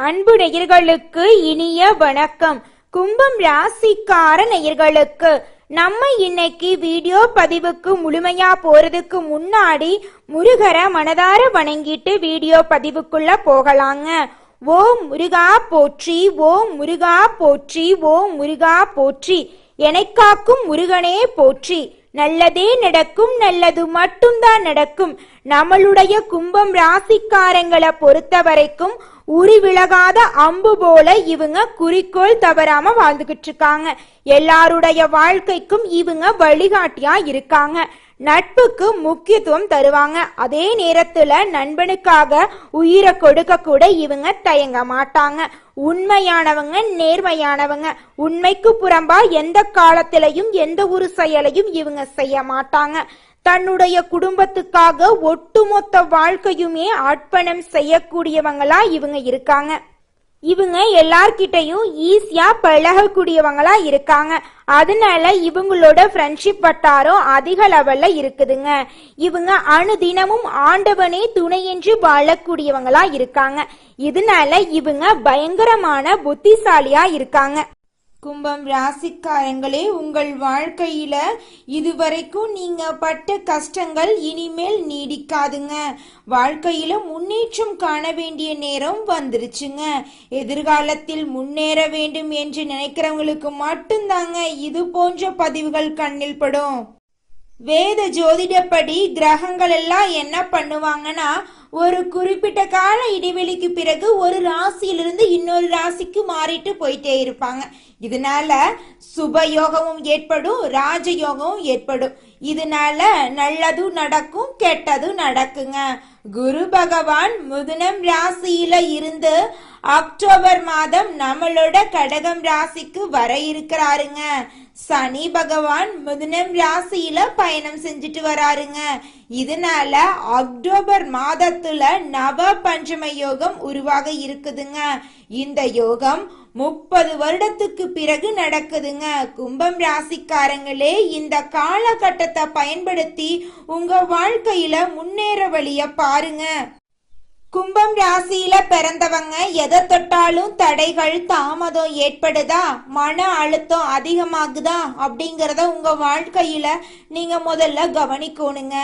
அன்பு நேயர்களுக்கு இனிய வணக்கம். கும்பம் ராசிக்கார நேயர்களுக்கு நம்ம இன்னைக்கு வீடியோ பதிவுக்கு முழுமையா போறதுக்கு முன்னாடி முருகரை மனதார வணங்கிட்டு வீடியோ பதிவுக்குள்ள போகலாங்க. ஓம் முருகா போற்றி, ஓம் முருகா போற்றி, ஓம் முருகா போற்றி, எனக்காக்கும் முருகனே போற்றி. நல்லதே நடக்கும், நல்லது மட்டும்தான் நடக்கும். நம்மளுடைய கும்பம் ராசிக்காரங்களை பொறுத்த வரைக்கும் உரி விலகாத அம்பு போல இவங்க குறிக்கோள் தவறாம வாழ்ந்துகிட்டு இருக்காங்க. எல்லாருடைய வாழ்க்கைக்கும் இவங்க வழிகாட்டியா இருக்காங்க. நட்புக்கு முக்கியத்துவம் தருவாங்க. அதே நேரத்துல நண்பனுக்காக உயிரை கொடுக்க கூட இவங்க தயங்க மாட்டாங்க. உண்மையானவங்க, நேர்மையானவங்க. உண்மைக்கு புறம்பா எந்த காலத்திலையும் எந்த ஒரு செயலையும் இவங்க செய்ய மாட்டாங்க. தன்னுடைய குடும்பத்துக்காக ஒட்டுமொத்த வாழ்க்கையுமே அர்ப்பணம் செய்யக்கூடியவங்களா இவங்க இருக்காங்க. இவங்க எல்லார்கிட்டையும் ஈஸியா பழகக்கூடியவங்களா இருக்காங்க. அதனால இவங்களோட ஃப்ரெண்ட்ஷிப் வட்டாரம் அதிக லெவல்ல இருக்குதுங்க. இவங்க அனுதினமும் ஆண்டவனே துணை என்று வாழக்கூடியவங்களா இருக்காங்க. இதனால இவங்க பயங்கரமான புத்திசாலியா இருக்காங்க. கும்பம் ராசிக்காரங்களே, உங்கள் வாழ்க்கையில இதுவரைக்கும் நீங்க பட்ட கஷ்டங்கள் இனிமேல் நீடிக்காதுங்க. வாழ்க்கையில முன்னேற்றம் காண வேண்டிய நேரம் வந்துருச்சுங்க. எதிர்காலத்தில் முன்னேற வேண்டும் என்று நினைக்கிறவங்களுக்கு மட்டும்தாங்க இது போன்ற பதிவுகள் கண்ணில் படும். வேத ஜோதிடப்படி கிரகங்கள் எல்லாம் என்ன பண்ணுவாங்கன்னா, ஒரு குறிப்பிட்ட கால இடைவெளிக்கு பிறகு ஒரு ராசியிலிருந்து இன்னொரு ராசிக்கு மாறிட்டு போயிட்டே இருப்பாங்க. இதனால சுபயோகமும் ஏற்படும், ராஜயோகமும் ஏற்படும். இதனால நல்லதும் நடக்கும், கெட்டதும் நடக்குங்க. குரு பகவான் மிதுனம் ராசியில இருந்து அக்டோபர் மாதம் நம்மளோட கடகம் ராசிக்கு வர இருக்கிறாருங்க. சனி பகவான் மிதுனம் ராசியில பயணம் செஞ்சுட்டு வராருங்க. இதனால அக்டோபர் மாதத்துல நவ பஞ்சம யோகம் உருவாக இருக்குதுங்க. இந்த யோகம் 30 வருடத்துக்கு பிறகு நடக்குதுங்க. கும்பம் ராசிக்காரங்களே, இந்த காலகட்டத்தை பயன்படுத்தி உங்க வாழ்க்கையில முன்னேற வழிய பாருங்க. கும்பம் ராசியில பிறந்தவங்க எதை தொட்டாலும் தடைகள், தாமதம் ஏற்படுதா, மன அழுத்தம் அதிகமாகுதா அப்படிங்கறத உங்க வாழ்க்கையில நீங்க முதல்ல கவனிக்கணுங்க.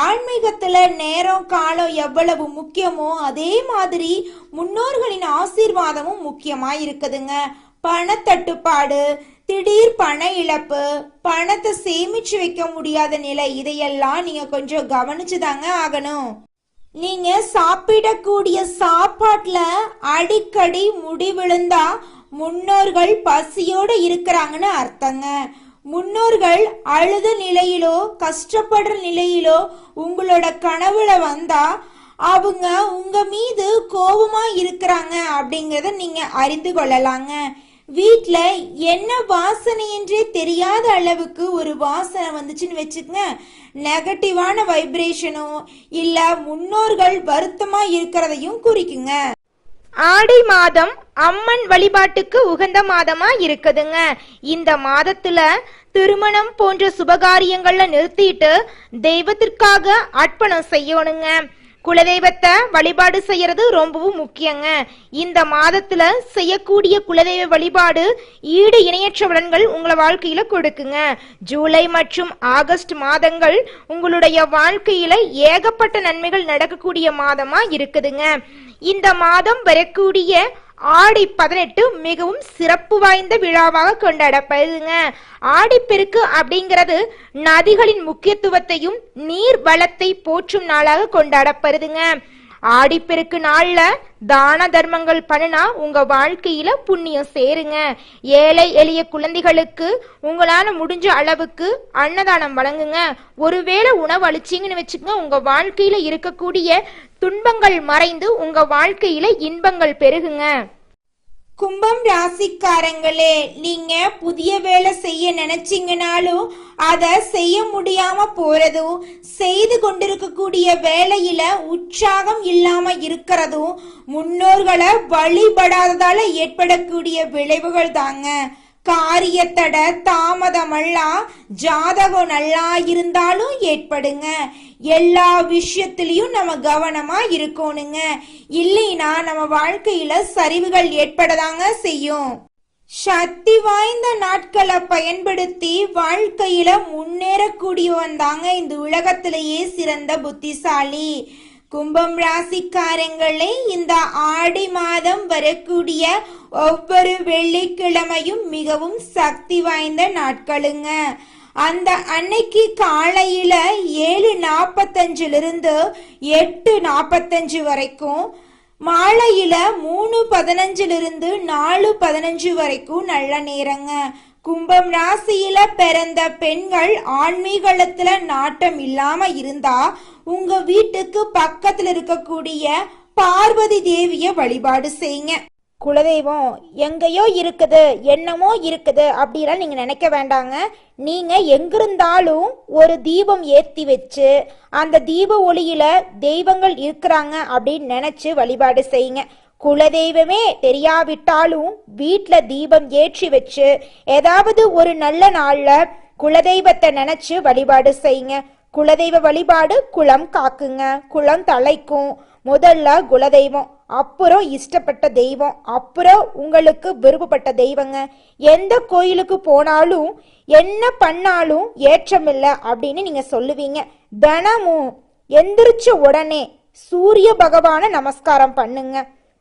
ஆன்மீகத்துல நேரம் காலம் எவ்வளவு முக்கியமோ அதே மாதிரி முன்னோர்களின் ஆசீர்வாதமும் முக்கியமா இருக்குதுங்க. பணத்தட்டுப்பாடு, திடீர் பண இழப்பு, பணத்தை சேமிச்சு வைக்க முடியாத நிலை, இதையெல்லாம் நீங்க கொஞ்சம் கவனிச்சுதாங்க ஆகணும். நீங்க சாப்பிடக்கூடிய சாப்பாட்டுல அடிக்கடி முடி விழுந்தா முன்னோர்கள் பசியோட இருக்கிறாங்கன்னு அர்த்தங்க. முன்னோர்கள் அழுத நிலையிலோ கஷ்டப்படுற நிலையிலோ உங்களோட கனவுல வந்தா அவங்க உங்க மீது கோபமா இருக்கிறாங்க அப்படிங்கறத நீங்க அறிந்து கொள்ளலாங்க. வீட்டுல என்ன வாசனை என்றே தெரியாத அளவுக்கு ஒரு வாசனை வந்துச்சுன்னு வச்சுக்கங்க, நெகட்டிவான வைப்ரேஷனோ இல்ல முன்னோர்கள் வருத்தமா இருக்கிறதையும் குறிக்குங்க. ஆடி மாதம் அம்மன் வழிபாட்டுக்கு உகந்த மாதமா இருக்குதுங்க. இந்த மாதத்துல திருமணம் போன்ற சுபகாரியங்கள்ல நிறுத்திட்டு தெய்வத்திற்காக அர்ப்பணம் செய்யணுங்க. குலதெய்வத்தை வழிபாடு செய்யறது ரொம்பவும் முக்கியங்க. இந்த மாதத்துல செய்யக்கூடிய குலதெய்வ வழிபாடு ஈடு இணையற்ற பலன்கள் உங்களை வாழ்க்கையில கொடுக்குங்க. ஜூலை மற்றும் ஆகஸ்ட் மாதங்கள் உங்களுடைய வாழ்க்கையில ஏகப்பட்ட நன்மைகள் நடக்கக்கூடிய மாதமா இருக்குதுங்க. இந்த மாதம் வரக்கூடிய ஆடி 18 மிகவும் சிறப்பு வாய்ந்த விழாவாக கொண்டாடப்படுதுங்க. ஆடிப்பெருக்கு அப்படிங்கிறது நதிகளின் முக்கியத்துவத்தையும் நீர் வளத்தை போற்றும் நாளாக கொண்டாடப்படுதுங்க. ஆடிப்பெருக்கு நாள்ல தான தர்மங்கள் பண்ணினா உங்க வாழ்க்கையில புண்ணியம் சேருங்க. ஏழை எளிய குழந்தைகளுக்கு உங்களால முடிஞ்ச அளவுக்கு அன்னதானம் வழங்குங்க. ஒருவேளை உணவு அளிச்சிங்கன்னு வச்சுக்கோங்க, உங்க வாழ்க்கையில இருக்கக்கூடிய துன்பங்கள் மறைந்து உங்க வாழ்க்கையில இன்பங்கள் பெருகுங்க. கும்பம் ராசிக்காரங்களே, நீங்க புதிய வேலை செய்ய நினைச்சீங்கனாலும் அதை செய்ய முடியாம போறதும், செய்து கொண்டிருக்கக்கூடிய வேலையில உற்சாகம் இல்லாம இருக்கிறதும் முன்னோர்களை வழிபடாததால ஏற்படக்கூடிய விளைவுகள் தாங்க. காரியத்தட தாமதமெல்லாம் ஜாதகம் நல்லா இருந்தாலும் ஏற்படுங்க. எல்லா விஷயத்திலையும் நம்ம கவனமா இருக்கணுங்க. இல்லைன்னா நம்ம வாழ்க்கையில சரிவுகள் ஏற்படதாங்க செய்யும். சக்தி வாய்ந்த நாட்களை பயன்படுத்தி வாழ்க்கையில முன்னேறக்கூடியவன் தாங்க இந்த உலகத்திலேயே சிறந்த புத்திசாலி. கும்பம் ராசிக்காரங்களே, இந்த ஆடி மாதம் வரக்கூடிய ஒவ்வொரு வெள்ளிக்கிழமையும் மிகவும் சக்தி வாய்ந்த நாட்களுங்க. அந்த அன்னைக்கு காலையில 7:45 8:45 வரைக்கும், மாலையில 3:15 4:15 வரைக்கும் நல்ல நேரங்க. கும்பம் ராசியில பிறந்த பெண்கள் ஆன்மீகத்துல நாட்டம் இல்லாம இருந்தா உங்க வீட்டுக்கு பக்கத்துல இருக்கக்கூடிய பார்வதி தேவிய வழிபாடு செய்யுங்க. குலதெய்வம் எங்கேயோ இருக்குது, என்னமோ இருக்குது அப்படிலாம் நீங்க நினைக்க வேண்டாங்க. நீங்க எங்கிருந்தாலும் ஒரு தீபம் ஏத்தி வச்சு அந்த தீப ஒளியில தெய்வங்கள் இருக்கிறாங்க அப்படின்னு நினைச்சு வழிபாடு செய்யுங்க. குலதெய்வமே தெரியாவிட்டாலும் வீட்டுல தீபம் ஏற்றி வச்சு ஏதாவது ஒரு நல்ல நாள்ல குலதெய்வத்தை நினைச்சு வழிபாடு செய்யுங்க. குலதெய்வ வழிபாடு குலம் காக்குங்க, குலம் தலைக்கும். முதல்ல குலதெய்வம், அப்புறம் இஷ்டப்பட்ட தெய்வம், அப்புறம் உங்களுக்கு விருப்பப்பட்ட தெய்வங்க. எந்த கோயிலுக்கு போனாலும் என்ன பண்ணாலும் ஏற்றமில்லை அப்படின்னு நீங்க சொல்லுவீங்க. தினமும் எந்திரிச்ச உடனே சூரிய பகவான நமஸ்காரம் பண்ணுங்க.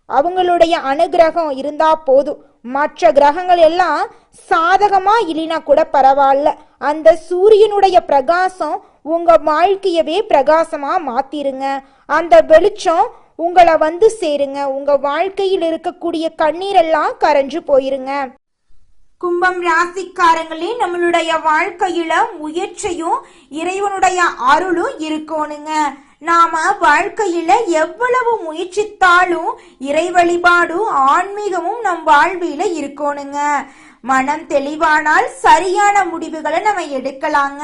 அவங்களுடைய அனுகிரகம் இருந்தா போதும். மற்ற கிரகங்கள் எல்லாம் சாதகமா இல்லைனா கூட பரவாயில்ல, அந்த சூரியனுடைய பிரகாசம் உங்க வாழ்க்கையவே பிரகாசமா மாத்திருங்க. அந்த வெளிச்சம் உங்களை வந்து சேருங்க. உங்க வாழ்க்கையில் இருக்கக்கூடிய கண்ணீரெல்லாம் கரைஞ்சு போயிருங்க. கும்பம் ராசிக்காரங்களே, நம்மளுடைய வாழ்க்கையில முயற்சியும் இறைவனுடைய அருளும் இருக்கணுங்க. நாம வாழ்க்கையில எவ்வளவு முயற்சித்தாலும் இறை வழிபாடும் ஆன்மீகமும் நம் வாழ்வில இருக்கணுங்க. மனம் தெளிவானால் சரியான முடிவுகளை நம்ம எடுக்கலாங்க.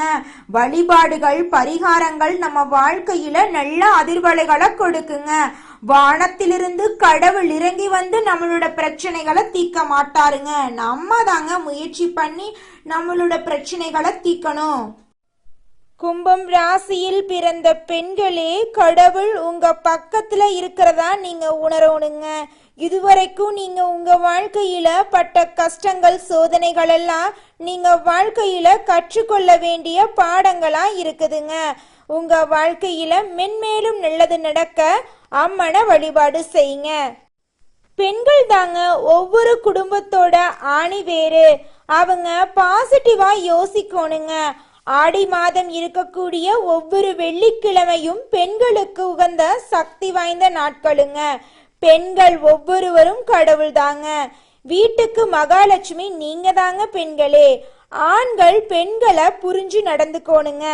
வழிபாடுகள் பரிகாரங்கள் நம்ம வாழ்க்கையில நல்ல அதிர்வலைகளை கொடுக்குங்க. வானத்திலிருந்து கடவுள் இறங்கி வந்து நம்மளோட பிரச்சனைகளை தீர்க்க மாட்டாருங்க. நம்ம தாங்க முயற்சி பண்ணி நம்மளோட பிரச்சனைகளை தீர்க்கணும். கும்பம் ராசியில் பிறந்த பெண்களே, கடவுள் உங்க பக்கத்துல இருக்கிறதா நீங்க உணரணுங்க. இதுவரைக்கும் நீங்க உங்க வாழ்க்கையில பட்ட கஷ்டங்கள் சோதனைகள் எல்லாம் நீங்க வாழ்க்கையில கற்றுக்கொள்ள வேண்டிய பாடங்களா இருக்குதுங்க. உங்க வாழ்க்கையில மென்மேலும் நல்லது நடக்க அம்மனை வழிபாடு செய்யுங்க. பெண்கள் தாங்க ஒவ்வொரு குடும்பத்தோட ஆணி வேறு. அவங்க பாசிட்டிவா யோசிக்கணுங்க. ஆடி மாதம் இருக்கக்கூடிய ஒவ்வொரு வெள்ளிக்கிழமையும் பெண்களுக்கு உகந்த சக்தி வாய்ந்த நாட்களுங்க. பெண்கள் ஒவ்வொருவரும் கடவுள் தாங்க. வீட்டுக்கு மகாலட்சுமி நீங்க தாங்க பெண்களே. ஆண்கள் பெண்களை புரிஞ்சு நடந்துக்கோணுங்க.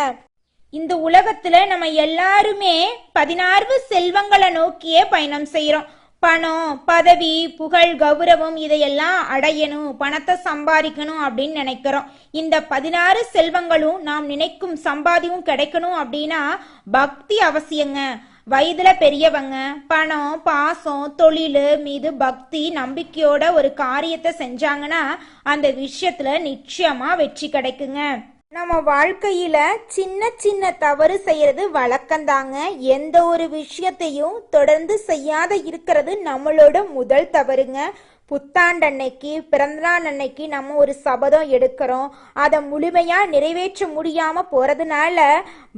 இந்த உலகத்துல நம்ம எல்லாருமே 16 செல்வங்களை நோக்கியே பயணம் செய்யறோம். பணம், பதவி, புகழ், கௌரவம் இதையெல்லாம் அடையணும், பணத்தை சம்பாதிக்கணும் அப்படின்னு நினைக்கிறோம். இந்த 16 செல்வங்களும் நாம் நினைக்கும் சம்பாதியும் கிடைக்கணும் அப்படின்னா பக்தி அவசியங்க. வயதுல பெரியவங்க பணம், பாசம், தொழில் மீது பக்தி நம்பிக்கையோட ஒரு காரியத்தை செஞ்சாங்கன்னா அந்த விஷயத்துல நிச்சயமா வெற்றி கிடைக்குங்க. நம்ம வாழ்க்கையில சின்ன சின்ன தவறு செய்யறது வழக்கம்தாங்க. எந்த ஒரு விஷயத்தையும் தொடர்ந்து செய்யாத இருக்கிறது நம்மளோட முதல் தவறுங்க. புத்தாண்டு அன்னைக்கு, பிறந்தநாள் அன்னைக்கு நம்ம ஒரு சபதம் எடுக்கிறோம். அதை முழுமையா நிறைவேற்ற முடியாம போறதுனால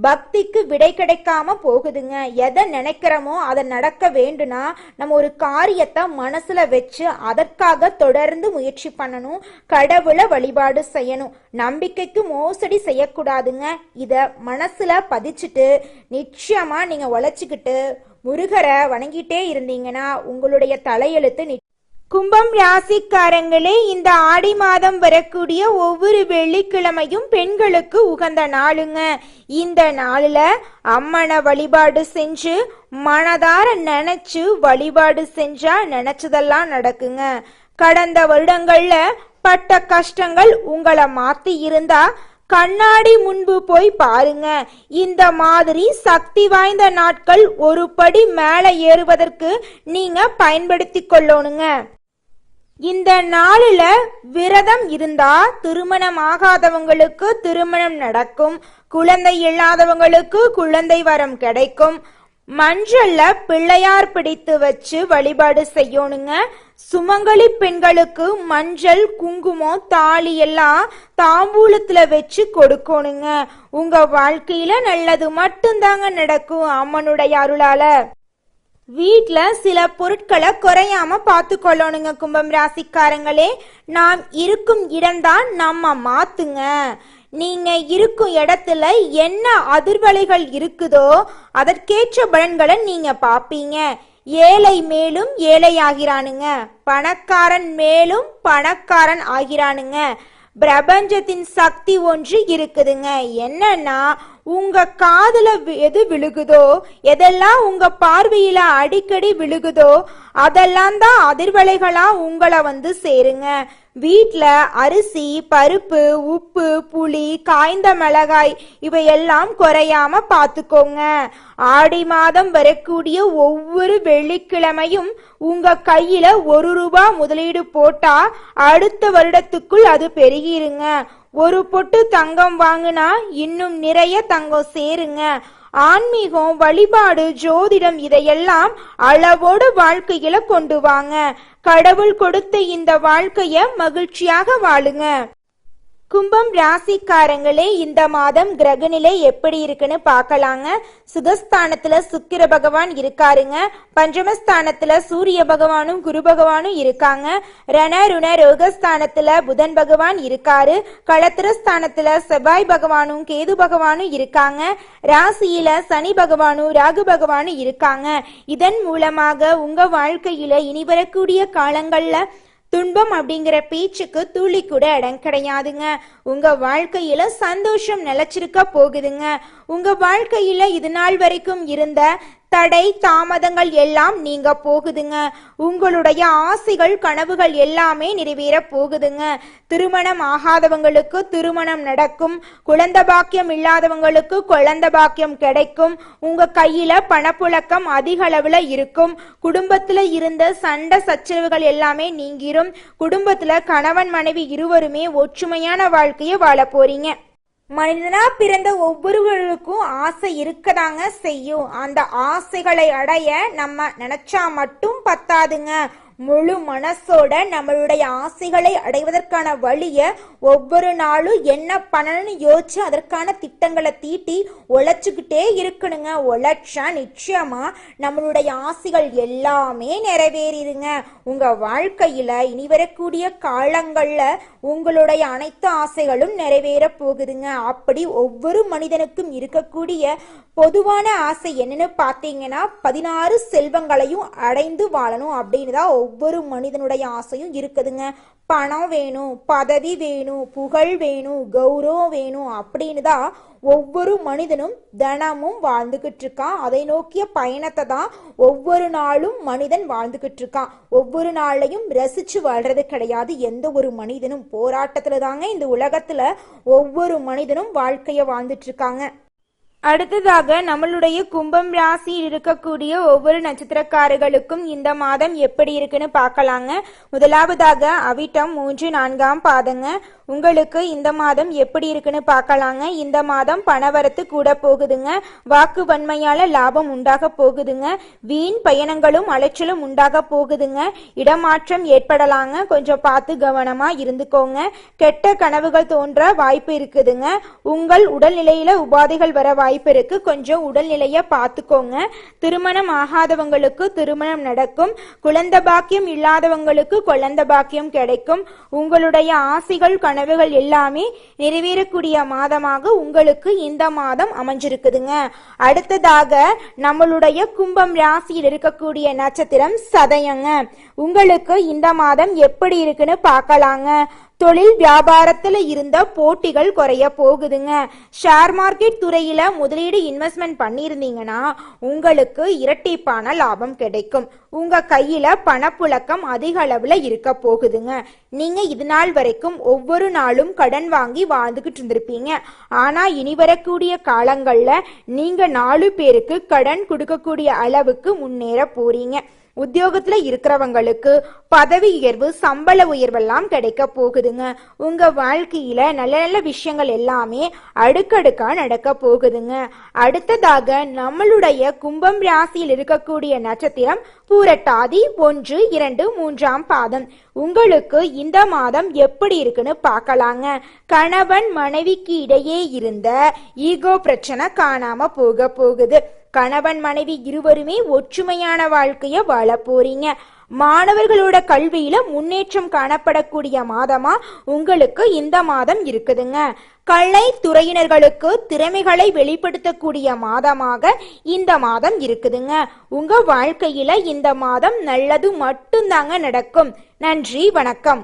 பக்திக்கு விடை கிடைக்காம போகுதுங்க. எதை நினைக்கிறோமோ அதை நடக்க வேண்டும்னா நம்ம ஒரு காரியத்தை மனசுல வச்சு அதற்காக தொடர்ந்து முயற்சி பண்ணணும். கடவுளை வழிபாடு செய்யணும். நம்பிக்கைக்கு மோசடி செய்யக்கூடாதுங்க. இத மனசுல பதிச்சுட்டு நிச்சயமா நீங்க உழைச்சிக்கிட்டு முருகரை வணங்கிட்டே இருந்தீங்கன்னா உங்களுடைய தலையெழுத்து. கும்பம் ராசிக்காரங்களே, இந்த ஆடி மாதம் வரக்கூடிய ஒவ்வொரு வெள்ளிக்கிழமையும் பெண்களுக்கு உகந்த நாளுங்க. இந்த நாளில் அம்மனை வழிபாடு செஞ்சு மனதார நினைச்சு வழிபாடு செஞ்சா நினைச்சதெல்லாம் நடக்குங்க. கடந்த வருடங்கள்ல பட்ட கஷ்டங்கள் உங்களை மாத்தி இருந்தா கண்ணாடி முன்பு போய் பாருங்க. இந்த மாதிரி சக்தி வாய்ந்த நாட்கள் ஒரு படி மேலே ஏறுவதற்கு நீங்க பயன்படுத்தி கொள்ளணுங்க. இந்த நாளில விரதம் இருந்தா திருமணம் ஆகாதவங்களுக்கு திருமணம் நடக்கும், குழந்தை இல்லாதவங்களுக்கு குழந்தை வரம் கிடைக்கும். மஞ்சள்ல பிள்ளையார் பிடித்து வச்சு வழிபாடு செய்யணுங்க. சுமங்கலி பெண்களுக்கு மஞ்சள், குங்குமம், தாலி எல்லாம் தாம்பூலத்துல வச்சு கொடுக்கணுங்க. உங்க வாழ்க்கையில நல்லது மட்டும்தாங்க நடக்கும் அம்மனுடைய அருளால. வீட்ல சில பொருட்களை குறையாம பார்த்து கொள்ளணுங்க. கும்பம் ராசிக்காரங்களே, நாம் இருக்கும் இடம்தான் நம்ம மாத்துங்க. நீங்க இருக்கும் இடத்துல என்ன அதிர்வலைகள் இருக்குதோ அதற்கேற்ற பலன்களை நீங்க பாப்பீங்க. ஏழை மேலும் ஏழை ஆகிறானுங்க, பணக்காரன் மேலும் பணக்காரன் ஆகிறானுங்க. பிரபஞ்சத்தின் சக்தி ஒன்று இருக்குதுங்க. என்னன்னா, உங்க காதுல எது விழுகுதோ, எதெல்லாம் உங்க பார்வையில அடிக்கடி விழுகுதோ அதெல்லாம் தான் அதிர்வலைகளா உங்களை வந்து சேருங்க. வீட்ல அரிசி, பருப்பு, உப்பு, புளி, காய்ந்த மிளகாய் இவையெல்லாம் குறையாம பார்த்துக்கோங்க. ஆடி மாதம் வரக்கூடிய ஒவ்வொரு வெள்ளிக்கிழமையும் உங்க கையில ₹1 முதலீடு போட்டா அடுத்த வருடத்துக்குள் அது பெருகிருங்க. ஒரு பொட்டு தங்கம் வாங்கினா இன்னும் நிறைய தங்கம் சேருங்க. ஆன்மீகம், வழிபாடு, ஜோதிடம் இதையெல்லாம் அளவோடு வாழ்க்கையில கொண்டு வாங்க. கடவுள் கொடுத்த இந்த வாழ்க்கைய மகிழ்ச்சியாக வாழுங்க. கும்பம் ராசிக்காரங்களே, இந்த மாதம் கிரகநிலை எப்படி இருக்குன்னு பார்க்கலாங்க. சுகஸ்தானத்துல சுக்கிர பகவான் இருக்காருங்க. பஞ்சமஸ்தானத்துல சூரிய பகவானும் குரு பகவானும் இருக்காங்க. ரண ருண ரோகஸ்தானத்துல புதன் பகவான் இருக்காரு. களத்திரஸ்தானத்துல செவ்வாய் பகவானும் கேது பகவானும் இருக்காங்க. ராசியில சனி பகவானும் ராகு பகவானும் இருக்காங்க. இதன் மூலமாக உங்க வாழ்க்கையில இனி வரக்கூடிய காலங்கள்ல துன்பம் அப்படிங்கிற பேச்சுக்கு துளி கூட இடம் கிடையாதுங்க. உங்க வாழ்க்கையில சந்தோஷம் நிலைச்சிருக்க போகுதுங்க. உங்க வாழ்க்கையில இது நாள் வரைக்கும் இருந்த தடை தாமதங்கள் எல்லாம் நீங்க போகுதுங்க. உங்களுடைய ஆசைகள், கனவுகள் எல்லாமே நிறைவேற போகுதுங்க. திருமணம் ஆகாதவங்களுக்கு திருமணம் நடக்கும். குழந்தை பாக்கியம் இல்லாதவங்களுக்கு குழந்தை பாக்கியம் கிடைக்கும். உங்க கையில பணப்புழக்கம் அதிக அளவுல இருக்கும். குடும்பத்துல இருந்த சண்டை சச்சரவுகள் எல்லாமே நீங்கிரும். குடும்பத்துல கணவன் மனைவி இருவருமே ஒற்றுமையான வாழ்க்கையை வாழ போறீங்க. மனிதனா பிறந்த ஒவ்வொருவருக்கும் ஆசை இருக்கதாங்க செய்யும். அந்த ஆசைகளை அடைய நம்ம நினைச்சா மட்டும் பத்தாதுங்க. முழு மனசோட நம்மளுடைய ஆசைகளை அடைவதற்கான வழிய ஒவ்வொரு நாளும் என்ன பண்ணணும்னு யோசிச்சு அதற்கான திட்டங்களை தீட்டி உழைச்சுக்கிட்டே இருக்கணுங்க. உழைச்சா நிச்சயமா நம்மளுடைய ஆசைகள் எல்லாமே நிறைவேறிடுங்க. உங்க வாழ்க்கையில இனி வரக்கூடிய காலங்கள்ல உங்களுடைய அனைத்து ஆசைகளும் நிறைவேற போகுதுங்க. அப்படி ஒவ்வொரு மனிதனுக்கும் இருக்கக்கூடிய பொதுவான ஆசை என்னன்னு பார்த்தீங்கன்னா 16 செல்வங்களையும் அடைந்து வாழணும் அப்படின்னு தான் ஒவ்வொரு மனிதனுடைய ஆசையும் இருக்குதுங்க. பணம் வேணும், பதவி வேணும், புகழ் வேணும், கௌரவம் வேணும் அப்படின்னு தான் ஒவ்வொரு மனிதனும் தினமும் வாழ்ந்துகிட்டு இருக்கான். அதை நோக்கிய பயணத்தை தான் ஒவ்வொரு நாளும் மனிதன் வாழ்ந்துகிட்டு இருக்கான். ஒவ்வொரு நாளையும் ரசிச்சு வாழ்றது கிடையாது. எந்த ஒரு மனிதனும் போராட்டத்துல தாங்க இந்த உலகத்துல ஒவ்வொரு மனிதனும் வாழ்க்கைய வாழ்ந்துட்டு இருக்காங்க. அடுத்ததாக நம்மளுடைய கும்பம் ராசியில் இருக்கக்கூடிய ஒவ்வொரு நட்சத்திரக்காரர்களுக்கும் இந்த மாதம் எப்படி இருக்குன்னு பார்க்கலாங்க. முதலாவதாக அவிட்டம் 3, 4ஆம் பாதங்க. உங்களுக்கு இந்த மாதம் எப்படி இருக்குன்னு பார்க்கலாங்க. இந்த மாதம் பணவரத்து கூட போகுதுங்க. வாக்கு வன்மையால லாபம் உண்டாக போகுதுங்க. வீண் பயணங்களும் அலைச்சலும் உண்டாக போகுதுங்க. இடமாற்றம் ஏற்படலாங்க. கொஞ்சம் பார்த்து கவனமா இருந்துக்கோங்க. கெட்ட கனவுகள் தோன்ற வாய்ப்பு இருக்குதுங்க. உங்கள் உடல்நிலையில உபாதைகள் வர வாய்ப்பு இருக்கு. கொஞ்சம் உடல்நிலைய பார்த்துக்கோங்க. திருமணம் ஆகாதவங்களுக்கு திருமணம் நடக்கும். குழந்தை பாக்கியம் இல்லாதவங்களுக்கு குழந்தை பாக்கியம் கிடைக்கும். உங்களுடைய ஆசைகள், கனவுகள் எல்லாமே நிறைவேறக்கூடிய மாதமாக உங்களுக்கு இந்த மாதம் அமைஞ்சிருக்குதுங்க. அடுத்ததாக நம்மளுடைய கும்பம் ராசியில் இருக்கக்கூடிய நட்சத்திரம் சதயங்க. உங்களுக்கு இந்த மாதம் எப்படி இருக்குன்னு பார்க்கலாங்க. தொழில் வியாபாரத்துல இருந்த போட்டிகள் குறைய போகுதுங்க. ஷேர் மார்க்கெட் துறையில முதலீடு இன்வெஸ்ட்மெண்ட் பண்ணியிருந்தீங்கன்னா உங்களுக்கு இரட்டிப்பான லாபம் கிடைக்கும். உங்க கையில பணப்புழக்கம் அதிக அளவுல இருக்க போகுதுங்க. நீங்க இது நாள் வரைக்கும் ஒவ்வொரு நாளும் கடன் வாங்கி வாழ்ந்துகிட்டு இருந்திருப்பீங்க. ஆனா இனி வரக்கூடிய காலங்கள்ல நீங்க 4 பேருக்கு கடன் கொடுக்கக்கூடிய அளவுக்கு முன்னேற போறீங்க. உத்தியோகத்துல இருக்கிறவங்களுக்கு பதவி உயர்வு, சம்பள உயர்வெல்லாம் கிடைக்க போகுதுங்க. உங்க வாழ்க்கையில நல்ல நல்ல விஷயங்கள் எல்லாமே அடுக்கடுக்கா நடக்க போகுதுங்க. அடுத்ததாக நம்மளுடைய கும்பம் ராசியில் இருக்கக்கூடிய நட்சத்திரம் பூரட்டாதி 1, 2, 3ஆம் பாதம். உங்களுக்கு இந்த மாதம் எப்படி இருக்குன்னு பார்க்கலாங்க. கணவன் மனைவிக்கு இடையே இருந்த ஈகோ பிரச்சனை காணாம போகுது. கணவன் மனைவி இருவருமே ஒற்றுமையான வாழ்க்கைய வாழ போறீங்க. மாணவர்களோட கல்வியில முன்னேற்றம் காணப்படக்கூடிய மாதமா உங்களுக்கு இந்த மாதம் இருக்குதுங்க. கலை துறையினர்களுக்கு திறமைகளை வெளிப்படுத்தக்கூடிய மாதமாக இந்த மாதம் இருக்குதுங்க. உங்க வாழ்க்கையில இந்த மாதம் நல்லது மட்டும்தாங்க நடக்கும். நன்றி, வணக்கம்.